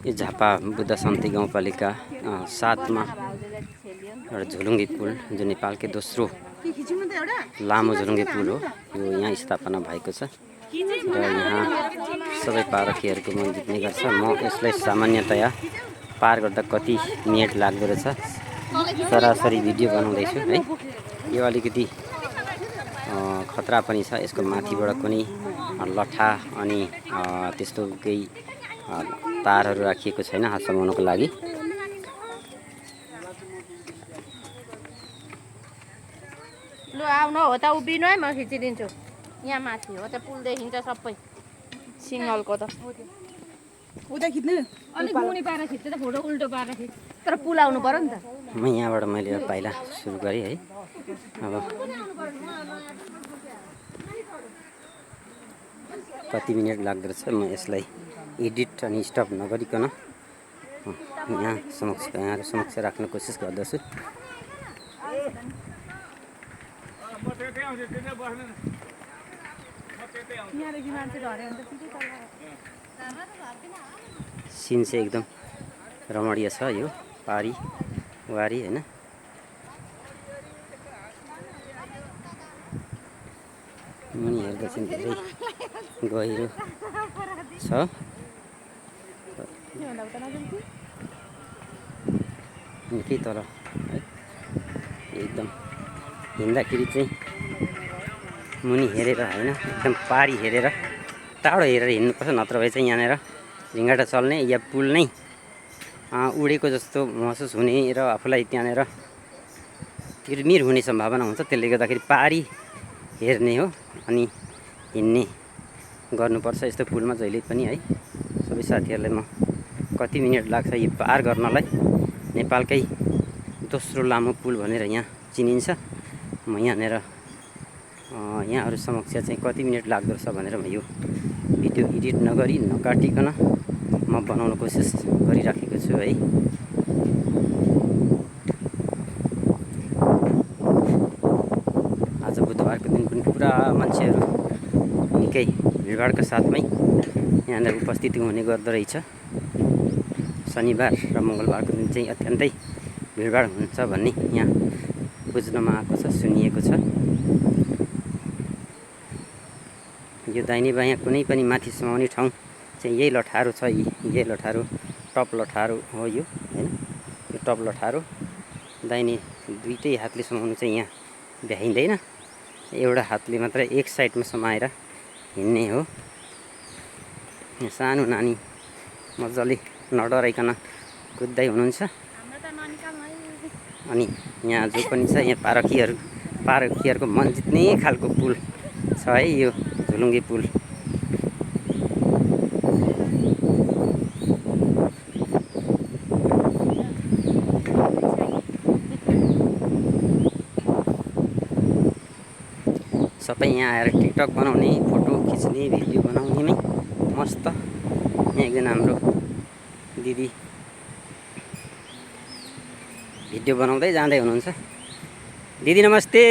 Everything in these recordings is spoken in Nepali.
यो झापा बुद्ध शान्ति गाउँपालिका 7 मा एउटा झोलुङ्गे पुल जो नेपालकै दोस्रो लामो झोलुङ्गे पुल हो। यो यहाँ स्थापना भएको छ र यहाँ सबै पारखीहरूको मन जित्ने गर्छ। म यसलाई सामान्यतया पार गर्दा कति मिनेट लाग्दो रहेछ सरासरी भिडियो बनाउँदैछु है। यो अलिकति खतरा पनि छ। यसको माथिबाट कुनै लठा अनि त्यस्तो केही तारहरू राखिएको छैन हात समाउनको लागि। लु आउनु हो त उभिनु है, म खिचिदिन्छु। यहाँ माथि हो त पुल देखिन्छ सबै सिङ्गलको त उता खिच्नु अलिक मुनि पारेर खिच्छ त फोटो उल्टो पारेर खिच्छ। तर पुल आउनु पर्यो नि त। म यहाँबाट मैले पाइला सुरु गरेँ है। अब कति मिनेट लाग्दो रहेछ म यसलाई एडिट अनि स्टप नगरिकन यहाँहरू समक्ष राख्न कोसिस गर्दछु। सिन चाहिँ एकदम रमणीय छ यो पारी वारी हैन। मुनि हेर्दा चाहिँ धेरै गहिरो छ। निकै तल है एकदम हिँड्दाखेरि चाहिँ मुनि हेरेर हैन, एकदम पारी हेरेर टाढो हेरेर हिँड्नुपर्छ। नत्र भए चाहिँ यहाँनिर झिँगाटा चल्ने या पुल नै उडेको जस्तो महसुस हुने र आफूलाई त्यहाँनिर किरमिर हुने सम्भावना हुन्छ। त्यसले गर्दाखेरि पारी हेर्ने हो अनि हिँड्ने गर्नुपर्छ यस्तो पुलमा जहिले पनि है। सबै साथीहरूलाई म कति मिनेट लाग्छ यो पार गर्नलाई, नेपालकै दोस्रो लामो पुल भनेर यहाँ चिनिन्छ। म यहाँनिर यहाँहरू समक्ष चाहिँ कति मिनेट लाग्दो रहेछ भनेर म यो भिडियो एडिट नगरी नकाटिकन म बनाउन कोसिस गरिराखेको छु है। आज बुधबारको दिन पनि पुरा मान्छेहरू निकै भिडभाडका साथमै यहाँनिर उपस्थिति हुने गर्दो रहेछ। शनिबार र मङ्गलबारको दिन चाहिँ अत्यन्तै भिडभाड हुन्छ भन्ने यहाँ बुझ्नमा आएको छ, सुनिएको छ। यो दाहिने बायाँ कुनै पनि माथि समाउने ठाउँ चाहिँ यही लठारो छ। यही लठारो टप लठारो हो यो हैन। यो टप लठारो दाहिने दुईटै हातले समाउनु चाहिँ यहाँ भ्याइँदैन। एउटा हातले मात्र एक साइडमा समाएर हिँड्ने हो। यहाँ सानो नानी मजाले नडराइकन कुद्दै हुनुहुन्छ। अनि यहाँ जो पनि छ यहाँ पारखीहरूको मन जित्ने खालको पुल छ है यो झोलुङ्गे पुल। सबै यहाँ आएर टिकटक बनाउने, फोटो खिच्ने, भिडियो बनाउने नै मस्त। यहाँ एकजना हाम्रो दिदी भिडियो बनाउँदै जाँदै हुनुहुन्छ। दिदी नमस्ते।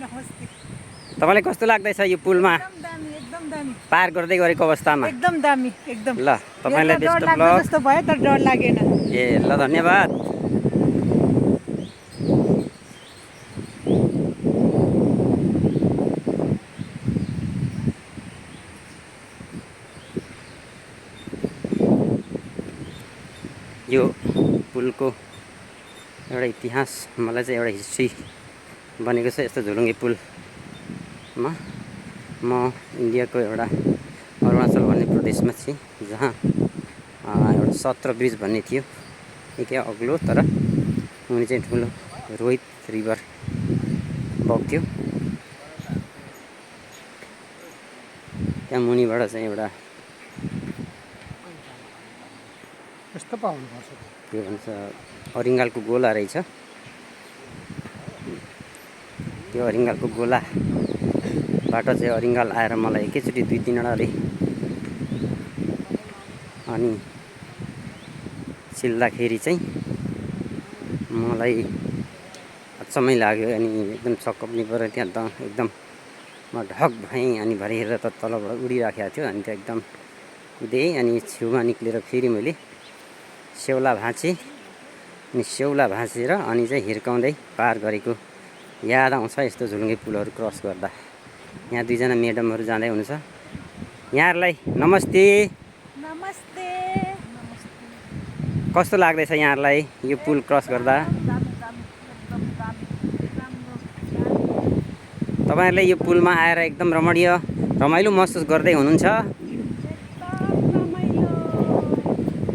नमस्ते। तपाईँलाई कस्तो लाग्दैछ यो पुलमा एकदम दामी पार गर्दै गरेको अवस्थामा? एकदम दामी एकदम। ल तपाईँलाई बेस्ट अफ लक। जस्तो भयो तर डर लागेन। ए ल धन्यवाद। यो पुलको एउटा इतिहास मलाई चाहिँ एउटा हिस्ट्री बनेको छ। यस्तो झोलुङ्गे पुलमा म इन्डियाको एउटा अरुणाचल भन्ने प्रदेशमा थिएँ जहाँ एउटा सत्र ब्रिज भन्ने थियो। निकै अग्लो तर मुनि चाहिँ ठुलो रोहित रिभर बग्थ्यो। त्यहाँ मुनिबाट चाहिँ एउटा कस्तो पाउनुपर्छ के भन्छ अरिङ्गालको गोला रहेछ। त्यो अरिङ्गालको गोलाबाट चाहिँ अरिङ्गाल आएर मलाई एकैचोटि 2-3 वटाले अनि चिल्दाखेरि चाहिँ मलाई अचम्मै लाग्यो। अनि एकदम छक्क पनि पऱ्यो। त्यहाँ त एकदम म ढक भएँ अनि भरे हेरेर त तलबाट उडिराखेको थियो अनि त एकदम कुदेँ अनि छेउमा निक्लेर फेरि मैले स्याउला भाँचेँ अनि स्याउला भाँचेर अनि चाहिँ हिर्काउँदै पार गरेको याद आउँछ यस्तो झुलुङ्गे पुलहरू क्रस गर्दा। यहाँ दुईजना म्याडमहरू जाँदै हुनुहुन्छ। यहाँहरूलाई नमस्ते। नमस्ते। कस्तो लाग्दैछ यहाँहरूलाई यो पुल क्रस गर्दा? तपाईँहरूले यो पुलमा आएर एकदम रमाइलो महसुस गर्दै हुनुहुन्छ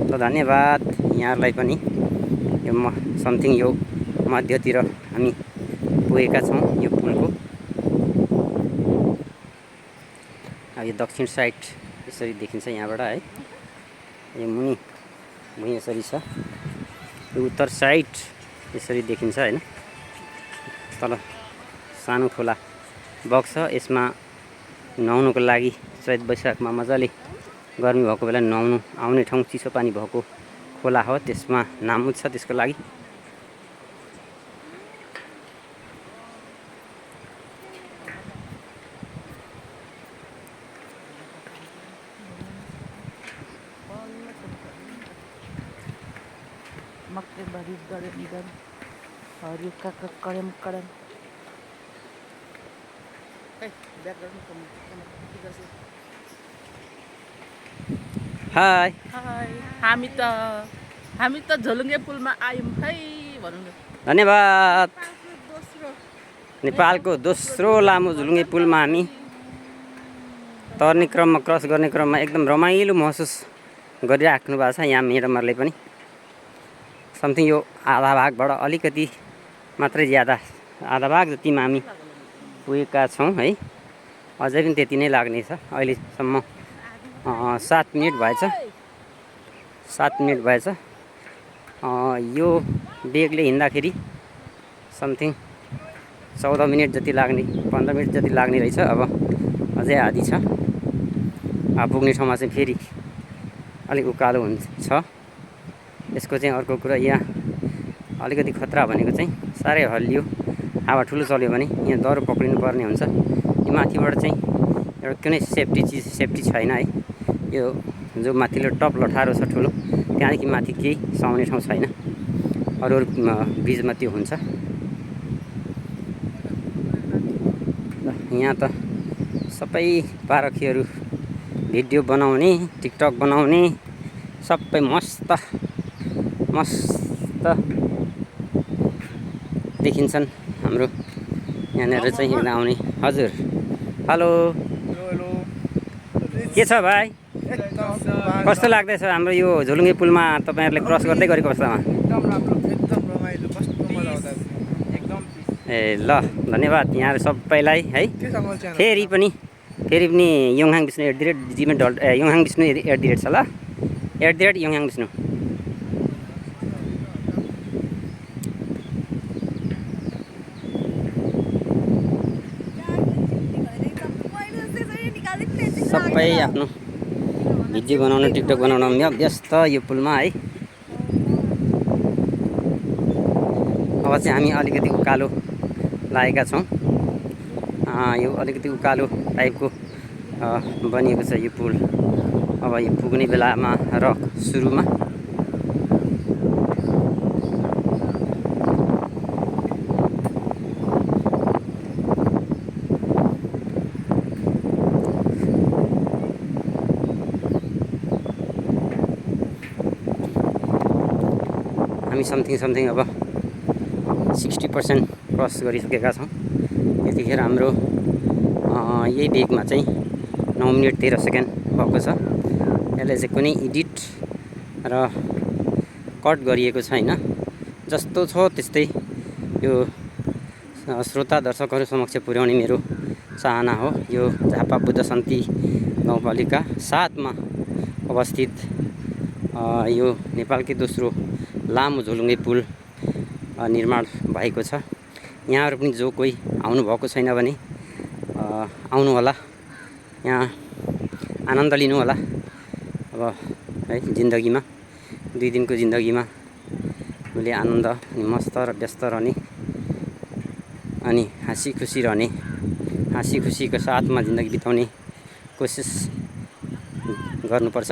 त धन्यवाद यहाँहरूलाई पनि। यो समथिङ यो मध्यतिर हामी पुगेका छौँ यो पुलको। अब यो दक्षिण साइड यसरी देखिन्छ यहाँबाट है। यो मुनि यसरी छ। यो उत्तर साइड यसरी देखिन्छ हैन। तल सानो खोला बग्छ। यसमा नुहाउनुको लागि चैत वैशाखमा मजाले गर्मी भएको बेला नुहाउनु आउने ठाउँ चिसो पानी भएको खोला हो। त्यसमा नाम छ त्यसको लागि। मक्के भरी गरम हरियो काका कडम कडम। हाय हामी त झोलुङ्गे पुलमा आयौँ है भनौँ न। धन्यवाद। नेपालको दोस्रो लामो झुलुङ्गे पुलमा हामी तर्ने क्रममा क्रस गर्ने क्रममा एकदम रमाइलो महसुस गरिराख्नु भएको छ यहाँ म्याडमहरूले पनि। समथिङ यो आधा भागबाट अलिकति मात्रै ज्यादा आधा भाग जतिमा हामी पुगेका छौँ है। अझै पनि त्यति नै लाग्नेछ। अहिलेसम्म 7 मिनट भएछ। 7 मिनट भएछ। यो बेगले हिँड्दाखेरि समथिङ 14 मिनट जति लाग्ने 15 मिनट जति लाग्ने रहेछ। अब अझै आधी छ। पुग्ने ठाउँमा चाहिँ फेरि अलिक उकालो हुन्छ। यसको चाहिँ अर्को कुरा यहाँ अलिकति खतरा भनेको चाहिँ साह्रै हल्लियो हावा ठुलो चल्यो भने यहाँ दह्रो पक्रिनु पर्ने हुन्छ। यो माथिबाट चाहिँ एउटा कुनै सेफ्टी छैन है। यो जो माथिल्लो टप लठारो छ ठुलो त्यहाँदेखि माथि केही सुहाउने ठाउँ छैन। अरू ब्रिजमा त्यो हुन्छ। यहाँ त सबै पारखीहरू भिडियो बनाउने टिकटक बनाउने सबै मस्त देखिन्छन्। हाम्रो यहाँनिर चाहिँ हेर्न आउने। हजुर हेलो के छ भाइ? कस्तो लाग्दैछ हाम्रो यो झोलुङ्गे पुलमा तपाईँहरूले क्रस गर्दै गरेको अवस्थामा? ए ल धन्यवाद यहाँहरू सबैलाई है। फेरि पनि योङहाङ विष्णु @gmail योङहाङ विष्णु @ छ ल @योङहाङ विष्णु। सबै आफ्नो भिडियो बनाउन टिकटक बनाउनमा व्यस्त यो पुलमा है। अब चाहिँ हामी अलिकति उकालो लागेका छौँ। यो अलिकति उकालो टाइपको बनिएको छ यो पुल। अब यो पुग्ने बेलामा र सुरुमा हामी समथिङ अब 60% क्रस गरिसकेका छौँ। यतिखेर हाम्रो यही बेगमा चाहिँ 9 मिनट 13 सेकेन्ड भएको छ। यसले चाहिँ कुनै एडिट र कट गरिएको छैन। जस्तो छ त्यस्तै यो श्रोता दर्शकहरू समक्ष पुर्याउने मेरो चाहना हो। यो झापा बुद्ध शान्ति गाउँपालिका 7 मा अवस्थित यो नेपालकै दोस्रो लामो झोलुङ्गे पुल निर्माण भएको छ। यहाँहरू पनि जो कोही आउनुभएको छैन भने आउनु होला। यहाँ आनन्द लिनु होला। अब है जिन्दगीमा 2 दिनको जिन्दगीमा मैले आनन्द अनि मस्त र व्यस्त रहने अनि हाँसी खुसी रहने हाँसी खुसीको साथमा जिन्दगी बिताउने कोसिस गर्नुपर्छ।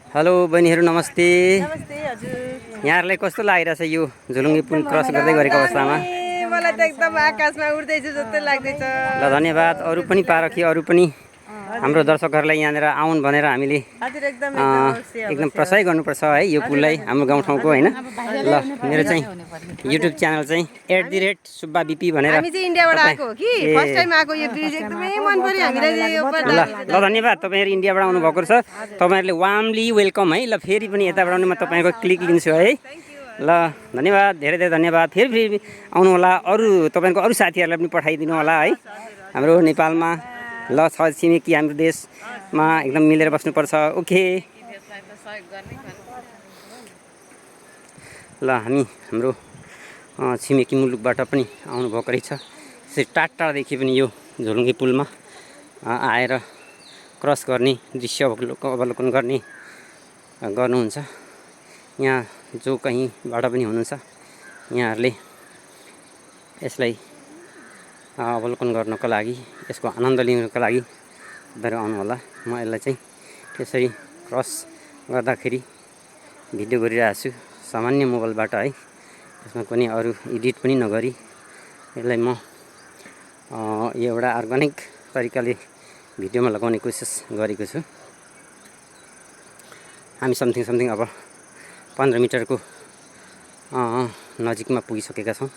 हेलो बहिनीहरू नमस्ते। नमस्ते हजुर। यहाँहरूलाई कस्तो लागिरहेछ यो झोलुङ्गे पुल क्रस गर्दै गरेको अवस्थामा? मलाई त एकदम आकाशमा उड्दैछु जस्तो लाग्दैछ। ल धन्यवाद। अरू पनि पारखी अरू पनि हाम्रो दर्शकहरूलाई यहाँनिर आउन् भनेर हामीले हजुर एकदम एकदम प्रशय गर्नुपर्छ है यो पुललाई हाम्रो गाउँठाउँको होइन। ल मेरो चाहिँ युट्युब च्यानल चाहिँ @सुब्बा बिपी भनेर हामी चाहिँ इन्डियाबाट आएको हो कि फर्स्ट टाइम आएको यो ब्रिज एकदमै मन पर्यो हामीलाई यो ल धन्यवाद। तपाईँहरू इन्डियाबाट आउनुभएको छ, तपाईँहरूले वार्मली वेलकम है। ल फेरि पनि यताबाट आउनु म तपाईँको क्लिक लिन्छु है। ल धन्यवाद, धेरै धेरै धन्यवाद। फेरि आउनु होला। अरू तपाईँको अरू साथीहरूलाई पनि पठाइदिनु होला है। हाम्रो नेपालमा ल छ छिमेकी हाम्रो देशमा एकदम मिलेर बस्नुपर्छ। ओके ल हाम्रो छिमेकी मुलुकबाट पनि आउनुभएको रहेछ। यसरी टाढादेखि पनि यो झोलुङ्गे पुलमा आएर क्रस गर्ने दृश्य अवलोकन गर्नुहुन्छ। यहाँ जो कहीँबाट पनि हुनुहुन्छ यहाँहरूले यसलाई अवलोकन गर्नको लागि, यसको आनन्द लिनको लागि तपाईँहरू आउनुहोला। म यसलाई चाहिँ त्यसरी क्रस गर्दाखेरि भिडियो गरिरहेको छु सामान्य मोबाइलबाट है। यसमा पनि अरू एडिट पनि नगरी यसलाई म यो एउटा अर्ग्यानिक तरिकाले भिडियोमा लगाउने कोसिस गरेको छु। हामी समथिङ अब 15 मिटरको नजिकमा पुगिसकेका छौँ।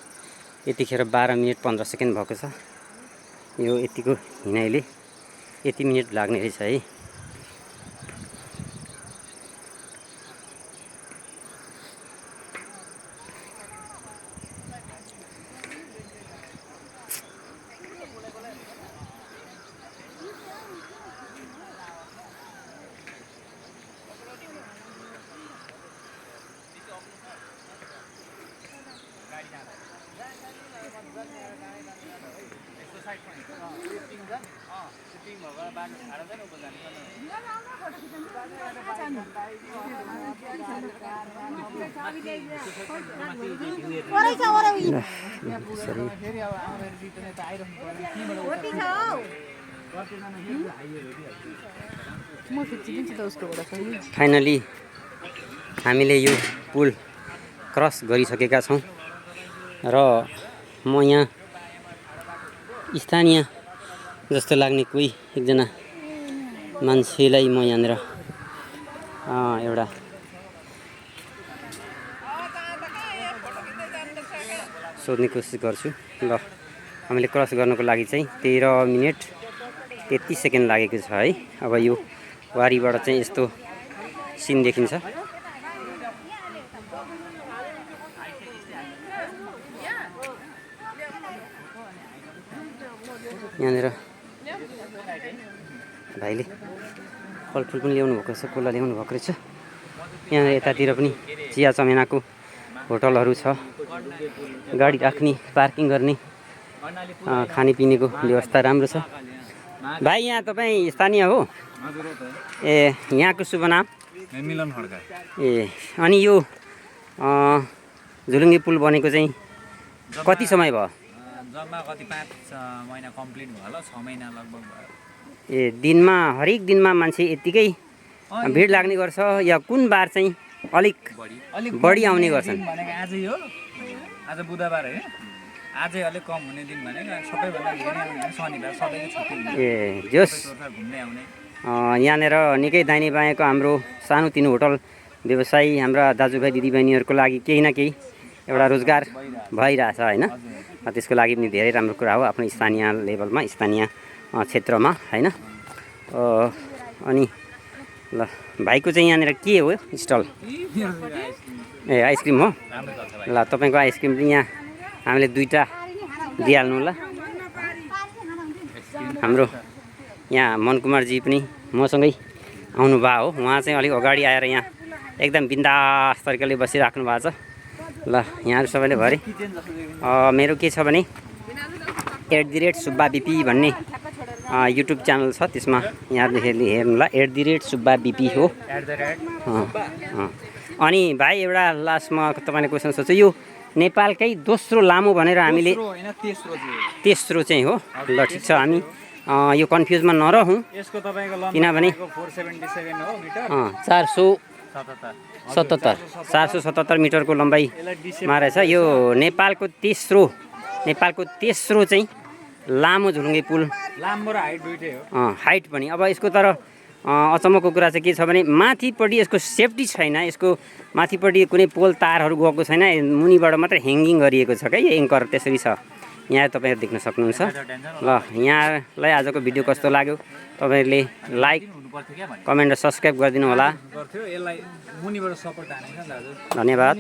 यतिखेर 12 मिनट 15 सेकेन्ड भएको छ। यो यतिको हिँडाइले यति मिनट लाग्ने रहेछ है। फाइनली हामीले यो पुल क्रस गरिसकेका छौँ र म यहाँ स्थानीय जस्तो लाग्ने कोही एकजना मान्छेलाई म यहाँनिर एउटा सोध्ने कोसिस गर्छु। ल हामीले क्रस गर्नको लागि चाहिँ 13 मिनट 33 सेकेन्ड लागेको छ है। अब यो वारीबाट चाहिँ यस्तो सिन देखिन्छ। यहाँनिर भाइले फलफुल पनि ल्याउनु भएको छ, कोला ल्याउनु भएको रहेछ। यहाँनिर यतातिर पनि चिया चमेनाको होटलहरू छ, गाडी राख्ने पार्किङ गर्ने खानेपिनेको व्यवस्था राम्रो छ। भाइ यहाँ तपाईँ स्थानीय हो? ए यहाँको शुभ नाम? मिलन खड्का। ए अनि यो झोलुङ्गे पुल बनेको चाहिँ कति समय भयो? जम्मा कति 5 महिना कम्प्लिट भयो होला, 6 महिना लगभग भयो। ए दिनमा हरेक दिनमा मान्छे यत्तिकै भिड लाग्ने गर्छ या कुन बार चाहिँ अलिक बढी आउने गर्छन्? भनेको आजै हो, आज बुधबार है। आजै अलिक कम हुने दिन भनेको सबैभन्दा धेरै आउने शनिबार, सबैको छुट्टी हुन्छ। ए जोस घुम्ने आउने यहाँनिर निकै दाहिने बायाँको हाम्रो सानोतिनो होटल व्यवसायी हाम्रा दाजुभाइ दिदीबहिनीहरूको लागि केही न केही एउटा रोजगार भइरहेछ होइन। त्यसको लागि पनि धेरै राम्रो कुरा हो आफ्नो स्थानीय लेभलमा, स्थानीय क्षेत्रमा होइन। अनि ल भाइको चाहिँ यहाँनिर के हो स्टल? ए आइसक्रिम हो राम्रो चल्छ भाइ। ल तपाईँको आइसक्रिम चाहिँ यहाँ हामीले 2टा दिइहाल्नु ल। हाम्रो यहाँ मनकुमारजी पनि मसँगै आउनुभयो हो। उहाँ चाहिँ अलिक अगाडि आएर यहाँ एकदम बिन्दास तरिकाले बसिराख्नु भएको छ। ल यहाँहरू सबैले भरे मेरो के छ भने @सुब्बा बिपी भन्ने युट्युब च्यानल छ, त्यसमा यहाँहरूले हेर्नु ल। @सुब्बा बिपी हो। अनि भाइ एउटा लास्टमा तपाईँले क्वेसन सोध्छु, यो नेपालकै दोस्रो लामो भनेर हामीले तेस्रो चाहिँ हो। ल ठिक छ, हामी यो कन्फ्युजमा नरहौँ यसको तपाईँको लम्बाइ किनभने 477 हो मिटर। 477 मिटरको लम्बाइमा रहेछ। यो नेपालको तेस्रो चाहिँ लामो झुलुङ्गे पुल। लामो र हाइट दुइटै हो। हाइट पनि। अब यसको तर अचम्मको कुरा चाहिँ के छ भने माथिपट्टि यसको सेफ्टी छैन। यसको माथिपट्टि कुनै पोल तारहरू गएको छैन, मुनिबाट मात्र ह्याङ्गिङ गरिएको छ क्या यो एङ्कर, त्यसरी छ। यहाँ तपाईँहरू देख्न सक्नुहुन्छ। ल यहाँलाई आजको भिडियो कस्तो लाग्यो तपाईँहरूले लाइक कमेन्ट र सब्सक्राइब गरिदिनु होला। गर्थ्यो यसलाई मुनिबाट सपोर्ट हानेको छ दाजु। धन्यवाद।